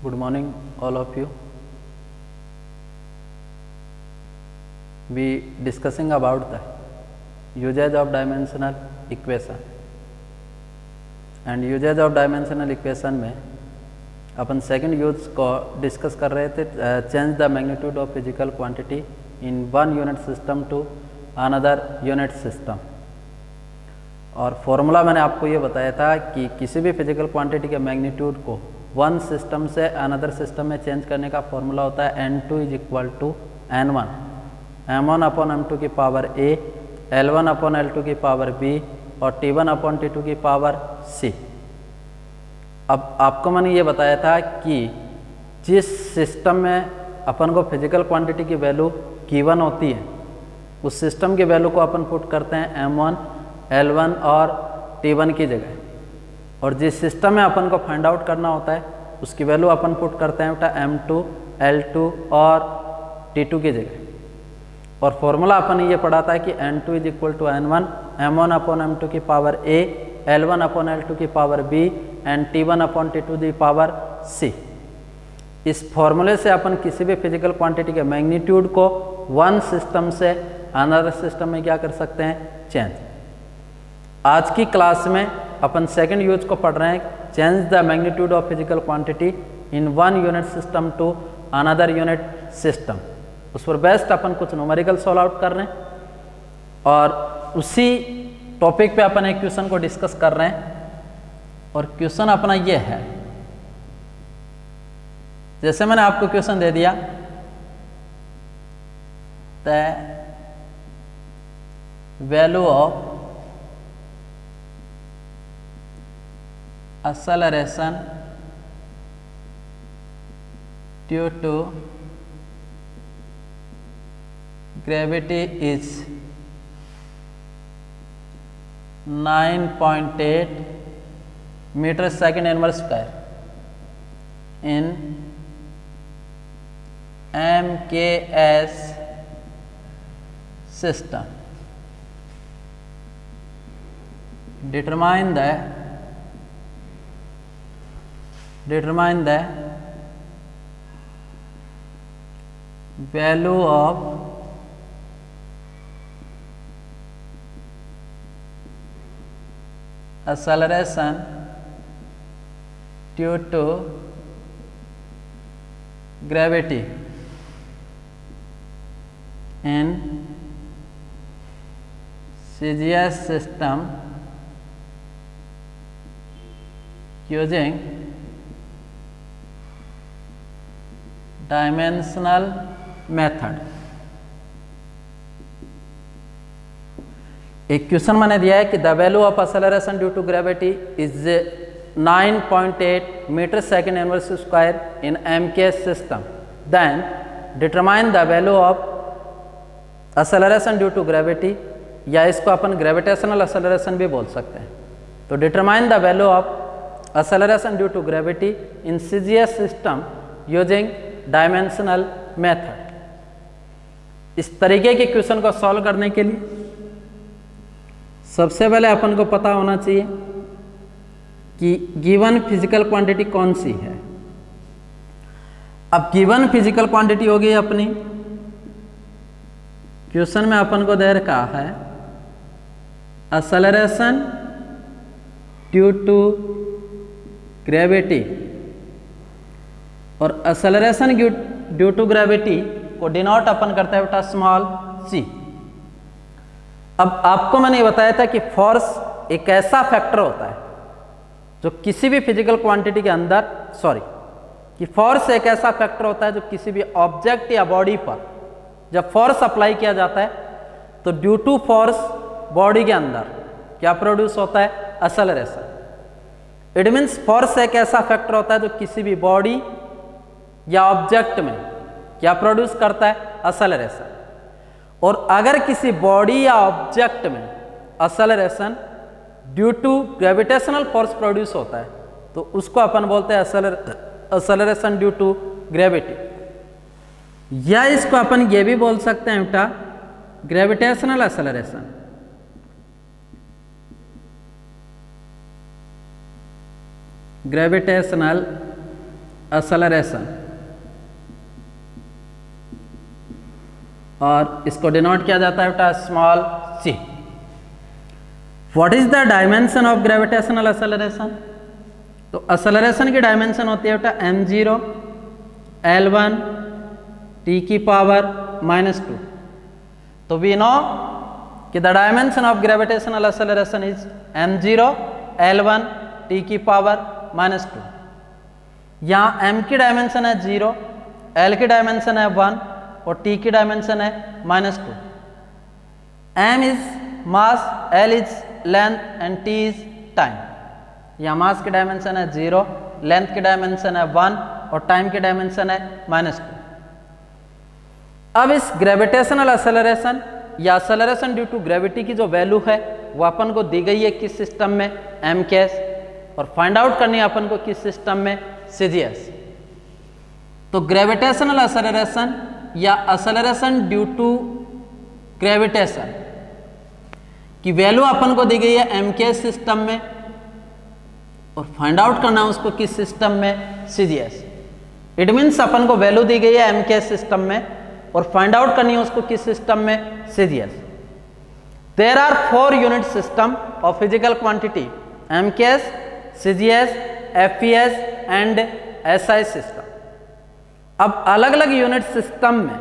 Good morning, all of you. We discussing about the usage of dimensional equation. And usage of dimensional equation में अपन second use को discuss कर रहे थे, change the magnitude of physical quantity in one unit system to another unit system. और formula मैंने आपको ये बताया था कि किसी भी फिजिकल क्वांटिटी के मैग्नीट्यूड को वन सिस्टम से अनदर सिस्टम में चेंज करने का फॉर्मूला होता है n2 is equal to n1 m1 upon m2 की power a, l1 upon l2 की पावर b और t1 अपॉन t2 की पावर c। अब आपको मैंने ये बताया था कि जिस सिस्टम में अपन को फिजिकल क्वांटिटी की वैल्यू गिवन होती है उस सिस्टम की वैल्यू को अपन पुट करते हैं m1, l1 और t1 की जगह, और जिस सिस्टम में अपन को फाइंड आउट करना होता है उसकी वैल्यू अपन पुट करते हैं बेटा m2, l2 और t2 की जगह। और फॉर्मूला अपन ये पढ़ा था कि n2 is equal to n1 m1 upon m2 की power a, l1 upon l2 की power b and t1 upon t2 की पावर c। इस फॉर्मूले से अपन किसी भी फिजिकल क्वांटिटी के मैग्नीट्यूड को वन सिस्टम से अनदर सिस्टम में क्या कर सकते हैं, चेंज। आज की क्लास में अपन सेकंड यूज को पढ़ रहे हैं, change the magnitude of physical quantity in one unit system to another unit system. उस पर बेस्ट अपन कुछ न्यूमेरिकल सॉल्व आउट कर रहे हैं और उसी टॉपिक पे अपन एक क्वेश्चन को डिस्कस कर रहे हैं। और क्वेश्चन अपना ये है, जैसे मैंने आपको क्वेश्चन दे दिया, the value of acceleration due to gravity is 9.8 meter second inverse square in MKS system. Determine the value of acceleration due to gravity in CGS system using dimensional method. एक question मैंने दिया है कि the value of acceleration due to gravity is 9.8 metre second inverse square in MKS system, then determine the value of acceleration due to gravity, या इसको अपन gravitational acceleration भी बोल सकते हैं। तो determine the value of acceleration due to gravity in CGS system using dimensional method. इस तरीके के क्वेश्चन को सॉल्व करने के लिए सबसे पहले अपन को पता होना चाहिए कि गिवन फिजिकल क्वांटिटी कौन सी है। अब गिवन फिजिकल क्वांटिटी होगी अपनी, क्वेश्चन में अपन को दे रखा है एक्सेलरेशन ड्यू टू ग्रेविटी, और एक्सेलरेशन ड्यू टू ग्रेविटी को डिनोट अपन करते हैं बेटा स्मॉल c। अब आपको मैंने ये बताया था कि फोर्स एक ऐसा फैक्टर होता है जो किसी भी फिजिकल क्वांटिटी के अंदर, कि फोर्स एक ऐसा फैक्टर होता है जो किसी भी ऑब्जेक्ट या बॉडी पर जब फोर्स अप्लाई किया जाता है तो ड्यू टू फोर्स बॉडी के अंदर क्या प्रोड्यूस होता है, एक्सेलरेशन। इट मीन्स फोर्स एक ऐसा फैक्टर होता है जो किसी भी बॉडी या ऑब्जेक्ट में क्या प्रोड्यूस करता है, एक्सेलरेशन। और अगर किसी बॉडी या ऑब्जेक्ट में acceleration due to gravitational force produce होता है तो उसको अपन बोलते हैं एक्सेलरेशन ड्यू टू ग्रेविटी, या इसको अपन ये भी बोल सकते हैं बेटा ग्रेविटेशनल एक्सेलरेशन। ग्रेविटेशनल एक्सेलरेशन, और इसको डिनोट किया जाता है बेटा small c। What is the dimension of gravitational acceleration? तो एक्सेलरेशन की डायमेंशन होती है बेटा m0 L1 t की पावर -2। तो वी नो कि the dimension of gravitational acceleration is m0 L1 t की पावर -2। यहाँ m की डायमेंशन है 0, L की डायमेंशन है 1 और t की डायमेंशन है -2। m is mass, L is length and t is time. यहाँ मास की डायमेंशन है 0, लेंथ की डायमेंशन है 1 और टाइम की डायमेंशन है -2। अब इस ग्रेविटेशनल एक्सेलरेशन या एक्सेलरेशन ड्यू टू ग्रेविटी की जो वैल्यू है वो अपन को दी गई है किस सिस्टम में, m केस, और फाइंड आउट करनी है अपन को किस सिस्टम में, CGS। तो ग्रेविटेशनल एक्सेलरेशन या एक्सेलरेशन ड्यू टू ग्रेविटेशन की वैल्यू अपन को दी गई है m केस सिस्टम में, और फाइंड आउट करना है उसको किस सिस्टम में, CGS। इट मीन्स अपन को वैल्यू दी गई है m केस सिस्टम में और फाइंड आउट करनी है उसको किस सिस्टम में, CGS। There are 4 unit system of physical quantity, m KS, CGS, FES and SI system. अब अलग अलग यूनिट सिस्टम में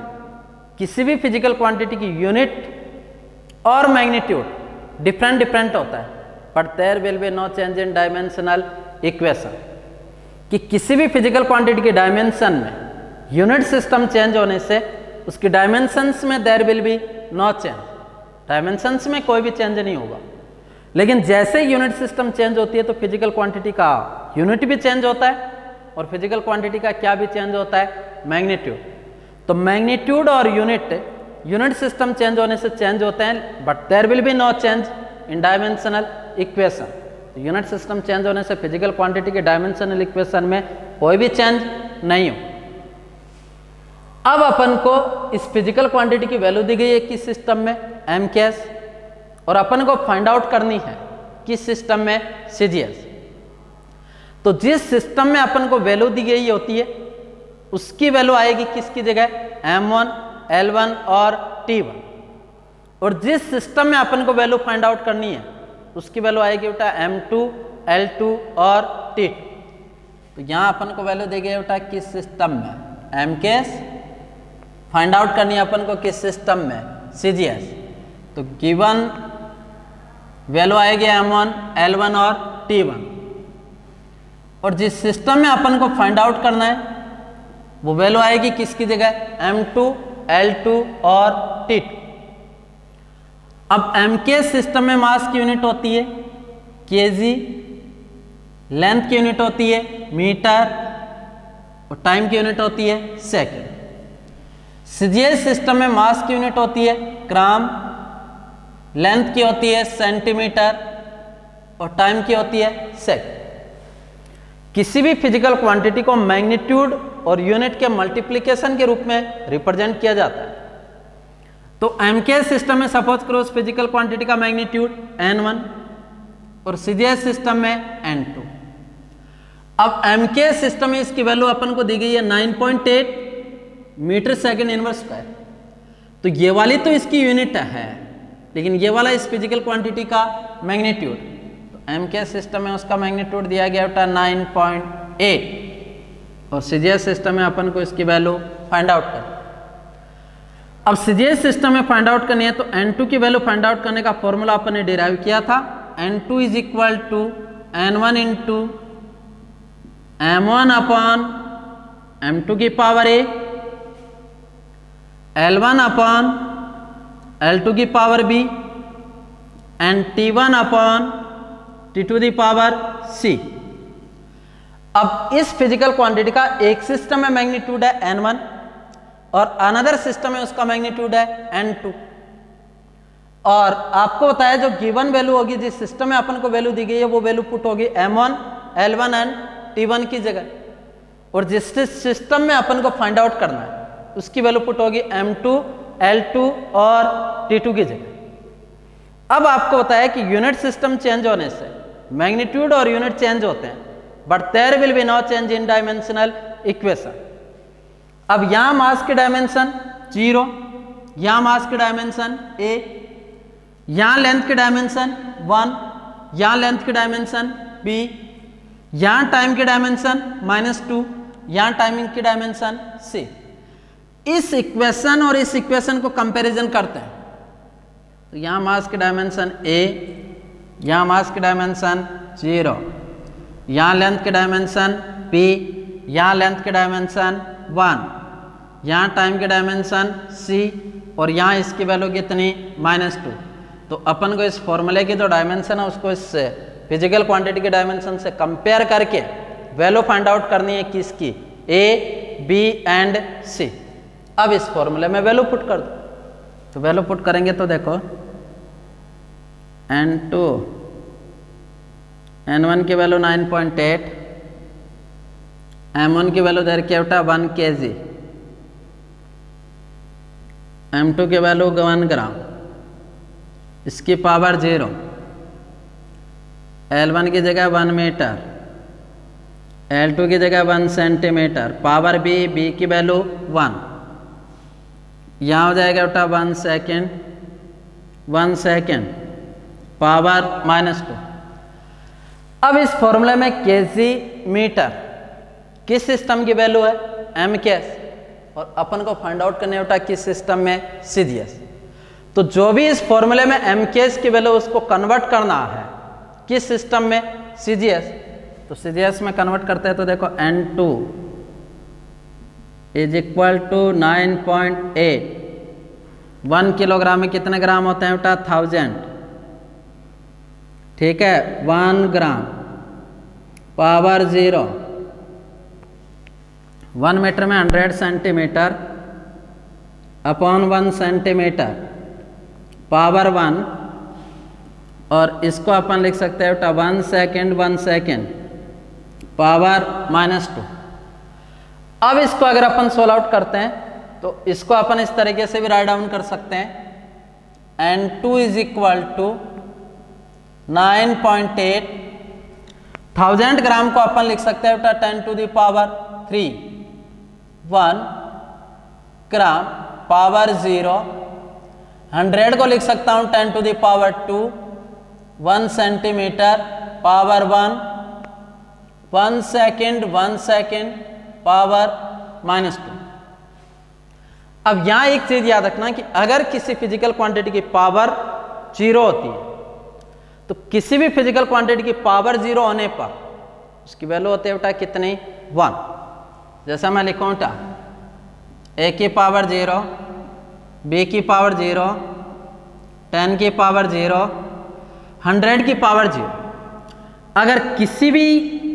किसी भी फिजिकल क्वांटिटी की यूनिट और मैग्नीट्यूड डिफरेंट होता है, but there will be no change in dimensional equation. कि किसी भी फिजिकल क्वांटिटी के डायमेंशन में यूनिट सिस्टम चेंज होने से उसकी डायमेंशंस में there will be no change, dimensions में कोई भी चेंज नहीं होगा। लेकिन जैसे यूनिट सिस्टम चेंज होती है तो फिजिकल क्वांटिटी का यूनिट भी चेंज होता है, और फिजिकल क्वांटिटी का क्या भी चेंज होता है, मैग्नीट्यूड। तो मैग्नीट्यूड और यूनिट सिस्टम चेंज होने से चेंज होते हैं, but there will be no change in dimensional equation. Unit system change होने से फिजिकल क्वांटिटी के डायमेंशनल इक्वेशन में कोई भी चेंज नहीं हो। अब अपन को इस फिजिकल क्वांटिटी की वैल्यू दी गई है किस सिस्टम में, m केस, और अपन को फाइंड आउट करनी है किस सिस्टम में, CGS। तो जिस सिस्टम में अपन को वैल्यू दी गई होती है उसकी वैल्यू आएगी किसकी जगह, m1 L1 और T1। और जिस सिस्टम में अपन को वैल्यू फाइंड आउट करनी है उसकी वैल्यू आएगी बेटा m2 L2 और T2। तो यहाँ अपन को वैल्यू दी गई बेटा किस सिस्टम में, m केस, फाइंड आउट करनी है अपन को किस सिस्टम में, CGS। तो गिवन वैल्यू आएगी m1 L1 और T1, और जिस सिस्टम में अपन को फाइंड आउट करना है वो वैल्यू आएगी किसकी जगह, m2 L2 और T2। अब m के सिस्टम में मास की यूनिट होती है kg, लेंथ की यूनिट होती है मीटर, और टाइम की यूनिट होती है सेकंड। CGS सिस्टम में मास की यूनिट होती है ग्राम, लेंथ की होती है सेंटीमीटर, और टाइम की होती है सेकंड। किसी भी फिजिकल क्वांटिटी को मैग्नीट्यूड और यूनिट के मल्टीप्लिकेशन के रूप में रिप्रेजेंट किया जाता है। तो m के सिस्टम में सपोज करो उस फिजिकल क्वांटिटी का मैग्नीट्यूड n1 और CGS सिस्टम में n2। अब m के सिस्टम में इसकी वैल्यू अपन को दी गई है 9.8 मीटर सेकेंड इनवर्स स्क्वायर। तो ये वाली तो इसकी यूनिट है, लेकिन ये वाला इस फिजिकल क्वांटिटी का मैग्नीट्यूड, तो m के सिस्टम में उसका मैग्नीट्यूड दिया गया बेटा 9.8, और CGS सिस्टम में अपन को इसकी वैल्यू फाइंड आउट कर। अब CGS सिस्टम में फाइंड आउट करनी है तो n2 की वैल्यू फाइंड आउट करने का फॉर्मूला अपन ने डिराइव किया था, n2 is equal to n1 into m1 upon m2 की power a, L1 upon L2 की power b, and T1 upon T2 की पावर c। अब इस फिजिकल क्वांटिटी का एक सिस्टम में मैग्नीट्यूड है n1 और अनदर सिस्टम में उसका मैग्नीट्यूड है n2, और आपको बताया जो गिवन वैल्यू होगी जिस सिस्टम में अपन को वैल्यू दी गई है वो वैल्यू पुट होगी m1 L1 एंड T1 की जगह, और जिस सिस्टम में अपन को फाइंड आउट करना है उसकी वैल्यू पुट होगी m2 L2 और T2 की जगह। अब आपको बताया कि यूनिट सिस्टम चेंज होने से मैग्नीट्यूड और यूनिट चेंज होते हैं, but there will be no change in dimensional equation. अब यहां मास की डायमेंशन 0, यहां मास की डायमेंशन a, यहां लेंथ की डायमेंशन 1, यहां लेंथ की डायमेंशन b, यहां टाइम की डायमेंशन -2, यहां टाइमिंग की डायमेंशन c। इस इक्वेशन और इस इक्वेशन को कंपैरिजन करते हैं तो यहां मास की डायमेंशन a, यहां मास की डायमेंशन 0, यहां लेंथ की डायमेंशन p, यहां लेंथ की डायमेंशन 1, यहां टाइम की डायमेंशन c और यहां इसकी वैल्यू कितनी -2। तो अपन को इस फॉर्मूले की जो डायमेंशन है उसको इस फिजिकल क्वांटिटी के डायमेंशन से कंपेयर करके वैल्यू फाइंड आउट करनी है किसकी, a, b एंड c। अब इस फॉर्मूले में वैल्यू पुट कर दो, तो वैल्यू पुट करेंगे तो देखो n2 n1 की वैल्यू 9.8, m1 की वैल्यू दे रखी है 1 kg, m2 की वैल्यू 1 ग्राम, इसकी पावर 0, L1 की जगह 1 मीटर, L2 की जगह 1 सेंटीमीटर, पावर b की वैल्यू 1, यहाँ हो जाएगा बेटा 1 सेकेंड, 1 सेकेंड, पावर -2। अब इस फॉर्मूले में केजी मीटर किस सिस्टम की वैल्यू है, MKS, और अपन को फाइंड आउट करने बेटा किस सिस्टम में, CGS। तो जो भी इस फॉर्मूले में MKS की वैल्यू उसको कन्वर्ट करना है किस सिस्टम में, CGS। तो CGS में कन्वर्ट करते हैं तो देखो N2 is equal to 9.8, 1 kilogram में कितने ग्राम होते हैं बेटा, 1000, ठीक है, 1 ग्राम, पावर 0, 1 मीटर में 100 सेंटीमीटर अपॉन 1 सेंटीमीटर, पावर 1, और इसको अपन लिख सकते हैं बेटा 1 सेकेंड, 1 सेकेंड, पावर -2। अब इसको अगर अपन सोल्व आउट करते हैं तो इसको अपन इस तरीके से भी राइट डाउन कर सकते हैं, N2 इज इक्वल टू 9.8, 1000 ग्राम को अपन लिख सकते हैं बेटा 10 to the power 3, 1 gram, power 0, 100 को लिख सकता हूं 10 to the power 2, 1 centimetre, power 1, 1 second, 1 second, power -2। अब यहां एक चीज याद रखना कि अगर किसी फिजिकल क्वांटिटी की पावर 0 होती है तो किसी भी फिजिकल क्वांटिटी की पावर 0 होने पर उसकी वैल्यू होती है बेटा कितनी, 1। जैसा मैं लिखूं बेटा a की पावर 0, b की पावर 0, 10 की पावर 0, 100 की पावर 0। अगर किसी भी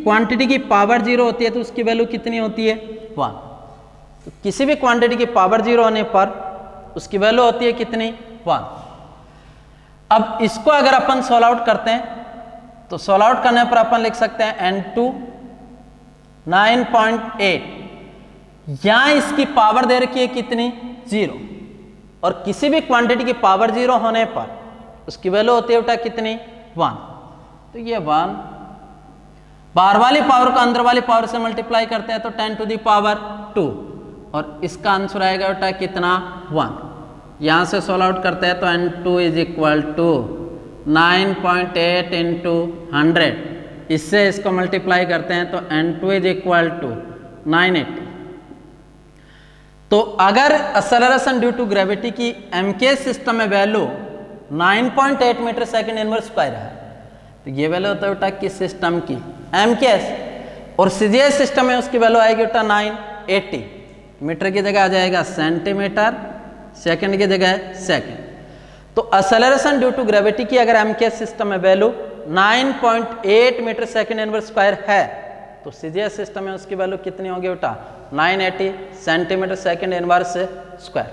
क्वांटिटी की पावर 0 होती है तो उसकी वैल्यू कितनी होती है, 1। तो किसी भी क्वांटिटी की पावर 0 होने पर उसकी वैल्यू होती है कितनी, 1। अब इसको अगर अपन सोल्व आउट करते हैं तो सोल्व आउट करने पर अपन लिख सकते हैं N2 9.8, यहां इसकी पावर दे रखी है कितनी, 0, और किसी भी क्वांटिटी की पावर 0 होने पर उसकी वैल्यू होती है बेटा कितनी, 1। तो ये 1, बाहर वाली पावर को अंदर वाली पावर से मल्टीप्लाई करते हैं तो 10 टू द पावर 2, और इसका आंसर आएगा बेटा कितना, 1। यहां से सोल्व आउट करते हैं तो N2 is equal to 9.8 into 100, इससे इसको मल्टीप्लाई करते हैं तो N2 इज इक्वल टू 980। तो अगर एक्सेलरेशन ड्यू टू ग्रेविटी की MKS सिस्टम में वैल्यू 9.8 मीटर सेकेंड इनवर्स स्क्वायर है तो ये वैल्यू होता है बेटा किस सिस्टम की, MKS, और CGS सिस्टम में उसकी वैल्यू आएगी बेटा 980, मीटर की जगह आ जाएगा सेंटीमीटर, सेकंड की जगह सेकंड। तो एक्सेलरेशन ड्यू टू ग्रेविटी की अगर MKS सिस्टम में वैल्यू 9.8 मीटर सेकेंड इनवर्स स्क्वायर है तो CGS सिस्टम में उसकी वैल्यू कितनी होगी बेटा, 980 सेंटीमीटर सेकेंड इनवर्स स्क्वायर।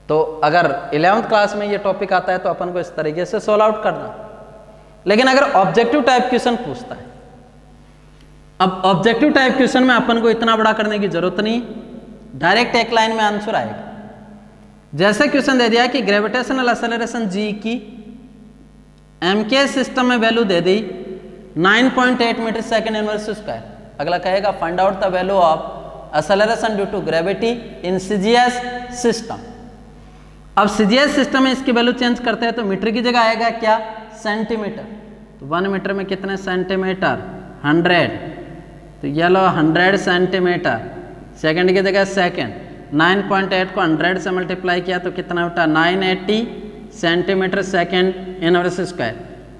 तो अगर 11th क्लास में ये टॉपिक आता है तो अपन को इस तरीके से सोल्व आउट करना। लेकिन अगर ऑब्जेक्टिव टाइप क्वेश्चन पूछता है, अब ऑब्जेक्टिव टाइप क्वेश्चन में अपन को इतना बड़ा करने की जरूरत नहीं, डायरेक्ट एक लाइन में आंसर आएगा। जैसे क्वेश्चन दे दिया कि ग्रेविटेशनल एक्सेलरेशन g की MKS सिस्टम में वैल्यू दे दी 9.8 मीटर सेकेंड इनवर्स स्क्वायर, अगला कहेगा find out the value of acceleration due to gravity in CGS system. अब सीजीएस सिस्टम में इसकी वैल्यू चेंज करते हैं तो मीटर की जगह आएगा क्या, सेंटीमीटर। तो 1 मीटर में कितने सेंटीमीटर, 100। तो ये लो 100 सेंटीमीटर। सेकंड की जगह सेकंड, 9.8 को 100 से मल्टीप्लाई किया तो कितना उठा, 980 सेंटीमीटर सेकंड इनवर्स स्क्वायर।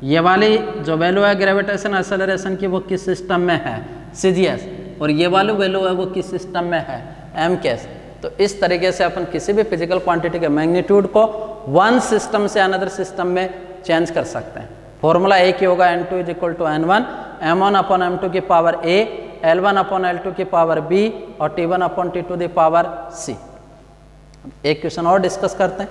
ये वाली जो वैल्यू है ग्रेविटेशन एक्सेलरेशन की वो किस सिस्टम में है, सीजीएस, और ये वाली वैल्यू है वो किस सिस्टम में है, एमकेएस। तो इस तरीके से अपन किसी भी फिजिकल क्वांटिटी के मैग्नीट्यूड को वन सिस्टम से अनदर सिस्टम में चेंज कर सकते हैं। फॉर्मूला एक ही होगा, N2 = N1 M1 upon M2 की power A, L1 upon L2 की पावर B और T1 अपॉन T2 की पावर C। एक क्वेश्चन और डिस्कस करते हैं।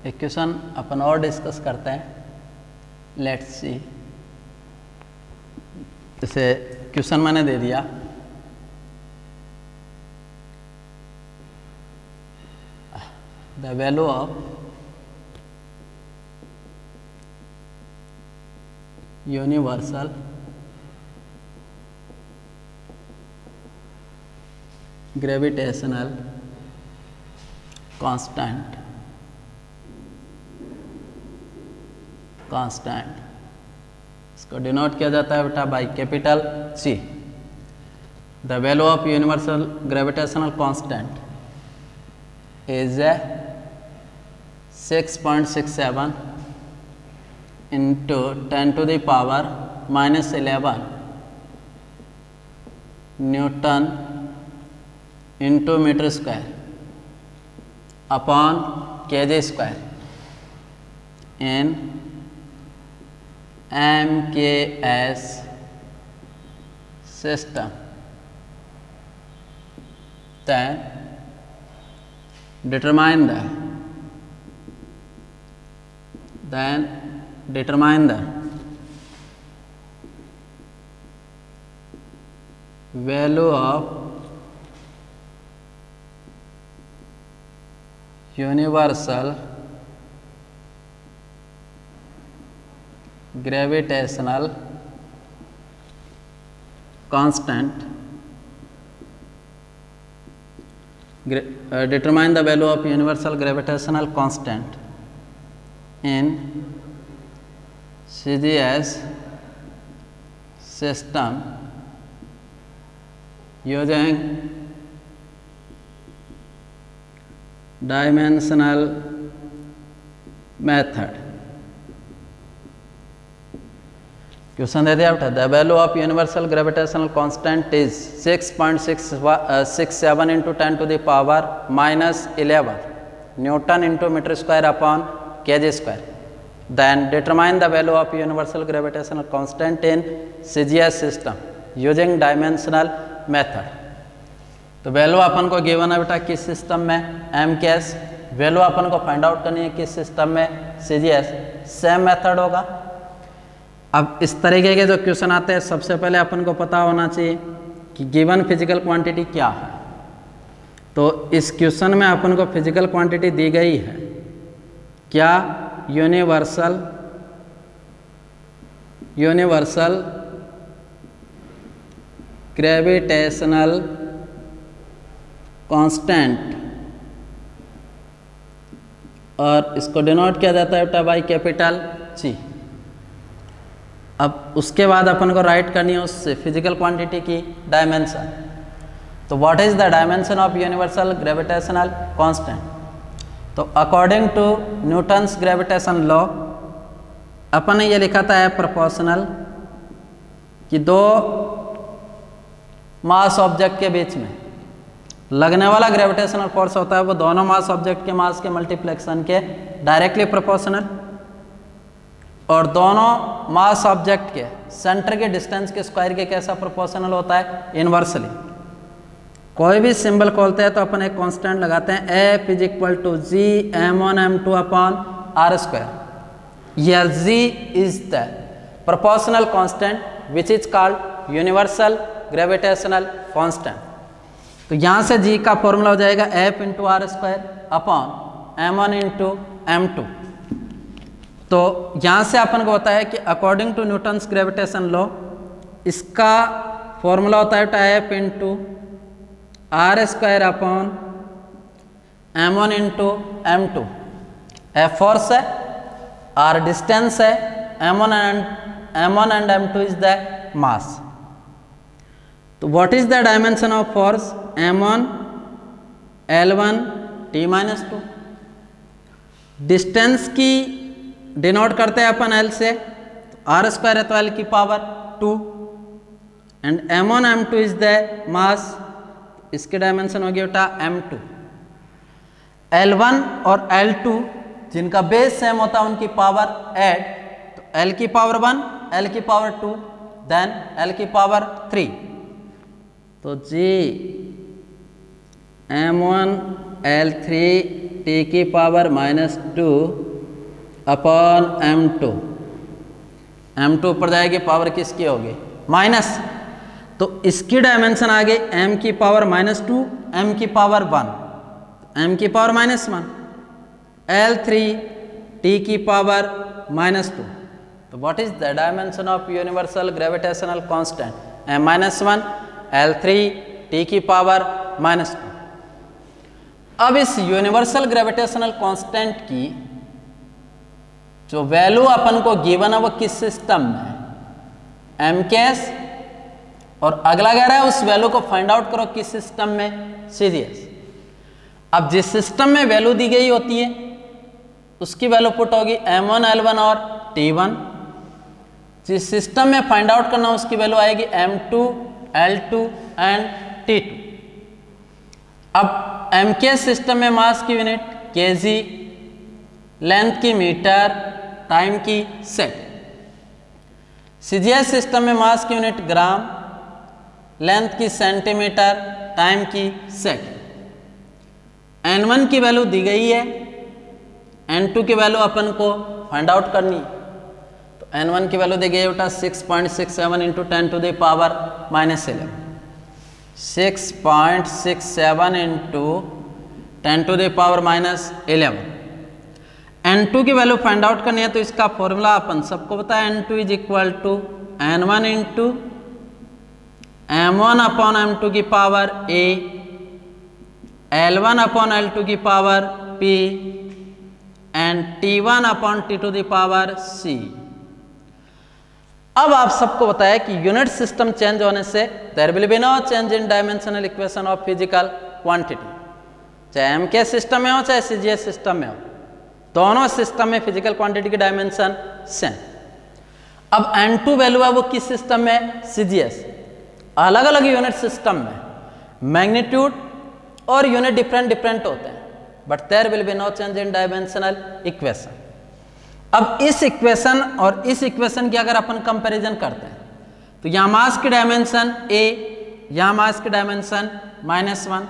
एक क्वेश्चन अपन और डिस्कस करते हैं, लेट्स सी। जैसे क्वेश्चन मैंने दे दिया, the value of universal gravitational constant इसको डिनोट किया जाता है बेटा by capital C। The value of universal gravitational constant is 6.67 into 10⁻⁻11 newton into metre square upon kg square in MKS system, then determine the value of universal gravitational constant, determine the value of universal gravitational constant in CGS system using dimensional method। Question दे दिया बेटा, the value of universal gravitational constant is 6.67 into 10⁻⁻11 newton into metre square upon kg square. Then determine the value of universal gravitational constant in CGS system using dimensional method. तो वैल्यू अपन को given है बेटा किस सिस्टम में, MKS. Value अपन को फाइंड आउट करनी है किस सिस्टम में, सीजीएस। सेम मेथड होगा। अब इस तरीके के जो क्वेश्चन आते हैं सबसे पहले अपन को पता होना चाहिए कि गिवन फिजिकल क्वांटिटी क्या है। तो इस क्वेश्चन में अपन को फिजिकल क्वांटिटी दी गई है क्या, यूनिवर्सल ग्रेविटेशनल कांस्टेंट, और इसको डिनोट किया जाता है बेटा बाई कैपिटल C। अब उसके बाद अपन को राइट करनी है उससे फिजिकल क्वांटिटी की डायमेंशन। तो what is the dimension of universal gravitational constant. तो according to Newton's gravitation law अपन ने ये लिखा था है प्रोपोर्शनल कि दो मास ऑब्जेक्ट के बीच में लगने वाला ग्रेविटेशनल फोर्स होता है वो दोनों मास ऑब्जेक्ट के मास के मल्टीप्लेक्शन के डायरेक्टली प्रोपोर्शनल, और दोनों मास ऑब्जेक्ट के सेंटर के डिस्टेंस के स्क्वायर के कैसा प्रोपोर्शनल होता है, इनवर्सली। कोई भी सिंबल खोलते हैं तो अपन एक कांस्टेंट लगाते हैं, F is equal to G m1 m2 upon r square. यह g is the proportional constant which is called universal gravitational constant. तो यहाँ से g का फॉर्मूला हो जाएगा F into R square upon m1 into m2। तो यहाँ से अपन को होता है कि according to Newton's gravitation law इसका फॉर्मूला होता है F into R square upon m1 into m2। F force है, R डिस्टेंस है, m1 and m2 is the mass. तो what is the dimension of force, m1 L1 t-2। Distance की denote करते हैं अपन L से, R स्क्वायर है तो L की power 2, and m1 m2 is the mass, इसकी डायमेंशन हो गया बेटा m2। L1 और L2 जिनका बेस सेम होता है उनकी पावर ऐड, तो L की पावर 1, L की पावर 2, देन L की पावर 3। तो जी m1 L3 t की पावर -2 अपॉन m2। m2 ऊपर जाएगी, पावर किसकी होगी, माइनस, तो इसकी डायमेंशन आ गई m की पावर -2, m की पावर 1, m की पावर -1, L3 t की पावर -2। तो what is the dimension of universal gravitational constant, m-1 L3 t की पावर -2। अब इस यूनिवर्सल ग्रेविटेशनल कांस्टेंट की जो वैल्यू अपन को गिवन है वो किस सिस्टम में है, MKS, और अगला कह रहा है उस वैल्यू को फाइंड आउट करो किस सिस्टम में, CGS। अब जिस सिस्टम में वैल्यू दी गई होती है उसकी वैल्यू पुट होगी m1 L1 और t1। जिस सिस्टम में फाइंड आउट करना उसकी वैल्यू आएगी m2 L2 एंड t2। अब MKS सिस्टम में मास की यूनिट kg, लेंथ की मीटर, टाइम की सेट। CGS सिस्टम में मास की यूनिट ग्राम, लेंथ की सेंटीमीटर, टाइम की सेट। n1 की वैल्यू दी गई है, n2 की वैल्यू अपन को फाइंड आउट करनी है। तो n1 की वैल्यू दी गई है बेटा 6.67 into 10 to the power -11, 6.67 into 10 to the power -11। n2 की वैल्यू फाइंड आउट करनी है तो इसका फॉर्मूला अपन सबको पता है, n2 is equal to n1 into m1 upon m2 की power a, L1 upon L2 की power p, and t1 upon t2 की पावर c। अब आप सबको बताया कि यूनिट सिस्टम चेंज होने से there will be no change in dimensional equation of physical quantity. चाहे MKS सिस्टम में हो चाहे CGS सिस्टम में हो, दोनों सिस्टम में फिजिकल क्वांटिटी की डायमेंशन सेम। अब n2 वैल्यू है वो किस सिस्टम में, CGS। अलग अलग यूनिट सिस्टम में मैग्नीट्यूड और यूनिट डिफरेंट होते हैं, but there will be no change in dimensional equation. अब इस इक्वेशन और इस इक्वेशन की अगर अपन कंपैरिजन करते हैं तो यहाँ मास की डायमेंशन a, यहाँ मास की डायमेंशन -1,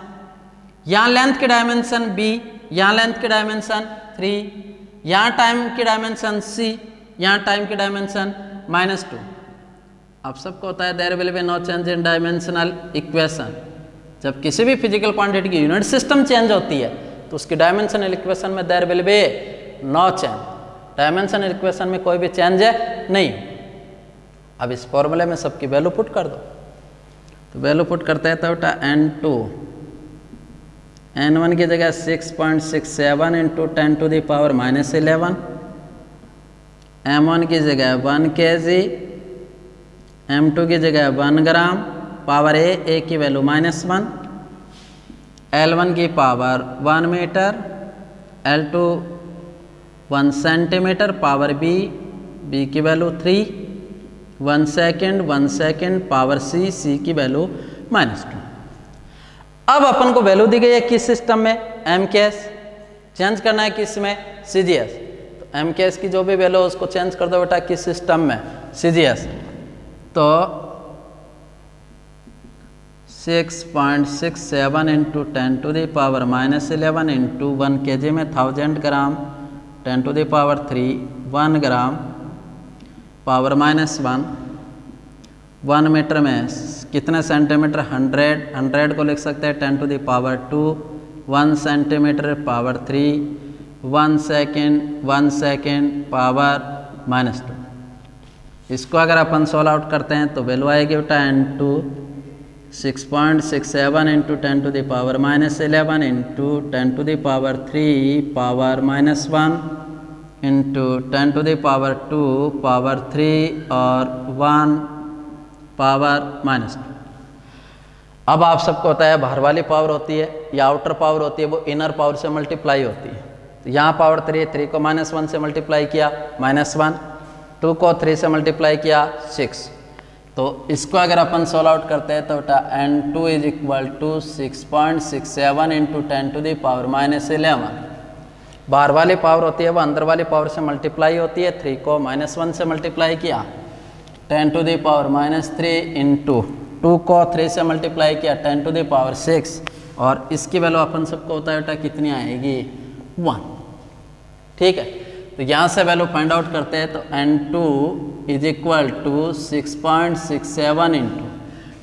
यहाँ लेंथ की डायमेंशन b, यहाँ लेंथ की डायमेंशन 3, यहाँ टाइम की डायमेंशन c, यहाँ टाइम की डायमेंशन -2। आप सबको होता है there will be no change in dimensional equation. जब किसी भी फिजिकल क्वांटिटी की यूनिट सिस्टम चेंज होती है तो उसकी डायमेंशनल इक्वेशन में there will be no change, dimensional equation में कोई भी चेंज नहीं। अब इस फॉर्मूले में सबकी वैल्यू पुट कर दो, तो वैल्यू पुट करते हैं तो n2, n1 की जगह 6.67 into 10 to the power -11, m1 की जगह 1 kg, m2 की जगह 1 ग्राम, पावर a की वैल्यू -1, L1 की power 1 metre, L2 1 centimetre, power b की value 3, 1 second, 1 second, power c की वैल्यू -2। अब अपन को वैल्यू दी गई है किस सिस्टम में, एम के एस, चेंज करना है किस में, सी जी एस। तो एम के एस की जो भी वैल्यू उसको चेंज कर दो बेटा किस सिस्टम में, सी जी एस। तो 6.67 इंटू 10⁻⁻11 इंटू 1 kg में 1000 ग्राम, 10⁻3 1 ग्राम पावर -1, 1 मीटर में कितने सेंटीमीटर, 100 को लिख सकते हैं 10⁻², 1 सेंटीमीटर पावर 3, 1 सेकेंड पावर -2। इसको अगर अपन सोल्व आउट करते हैं तो वैल्यू आएगी बेटा n2 6.67 into 10⁻11 into 10⁻3 power -1 into 10⁻2 power 3 और 1 पावर -2। अब आप सबको होता है बाहर वाली पावर होती है या आउटर पावर होती है, वो इनर पावर से मल्टीप्लाई होती है। तो यहाँ पावर 3 को -1 से मल्टीप्लाई किया -1, 2 को 3 से मल्टीप्लाई किया 6। तो इसको अगर अपन सोल्व आउट करते हैं तो बेटा n2 is equal to 6.67 into 10⁻11। बाहर वाली पावर होती है वो अंदर वाली पावर से मल्टीप्लाई होती है, 3 को -1 से मल्टीप्लाई किया 10⁻³ इंटू 2 को 3 से मल्टीप्लाई किया 10⁻6 और इसकी वैल्यू अपन सबको होता है बेटा कितनी आएगी 1। ठीक है, तो यहाँ से वैल्यू फाइंड आउट करते हैं तो n2 is equal to 6.67 into,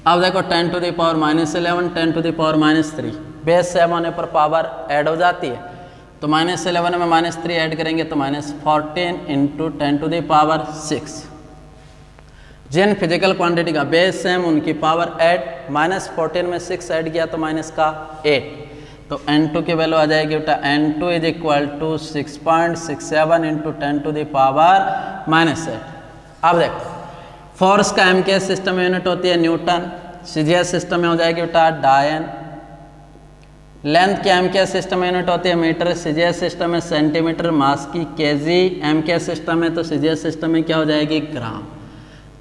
अब देखो 10⁻11 10⁻3 बेस 7 होने पर पावर ऐड हो जाती है, तो -11 में -3 ऐड करेंगे तो -14 इंटू 10⁻6। जिन फिजिकल क्वांटिटी का बेस सेम उनकी पावर ऐड, -14 में 6 ऐड किया तो -8, तो n2 की वैल्यू आ जाएगी बेटा n2 is equal to 6.67 into 10⁻8। अब देखो फोर्स का एम के एस सिस्टम में यूनिट होती है न्यूटन, सीजीएस सिस्टम में हो जाएगी बेटा डायन। लेंथ के एम के एस सिस्टम में यूनिट होती है मीटर, सीजीएस सिस्टम में सेंटीमीटर, मास की केजी, एम के एस सिस्टम में तो सीजीएस सिस्टम में क्या हो जाएगी ग्राम।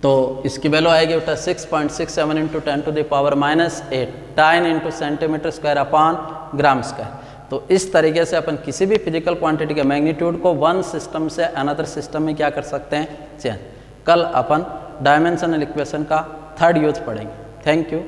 तो इसकी वैल्यू आएगी बेटा 6.67 इंटू 10⁻8 डायन into centimetre square upon gram square. तो इस तरीके से अपन किसी भी फिजिकल क्वांटिटी के मैग्नीट्यूड को वन सिस्टम से अनदर सिस्टम में क्या कर सकते हैं, चेंज। कल अपन डायमेंशनल इक्वेशन का थर्ड यूज पढ़ेंगे। Thank you.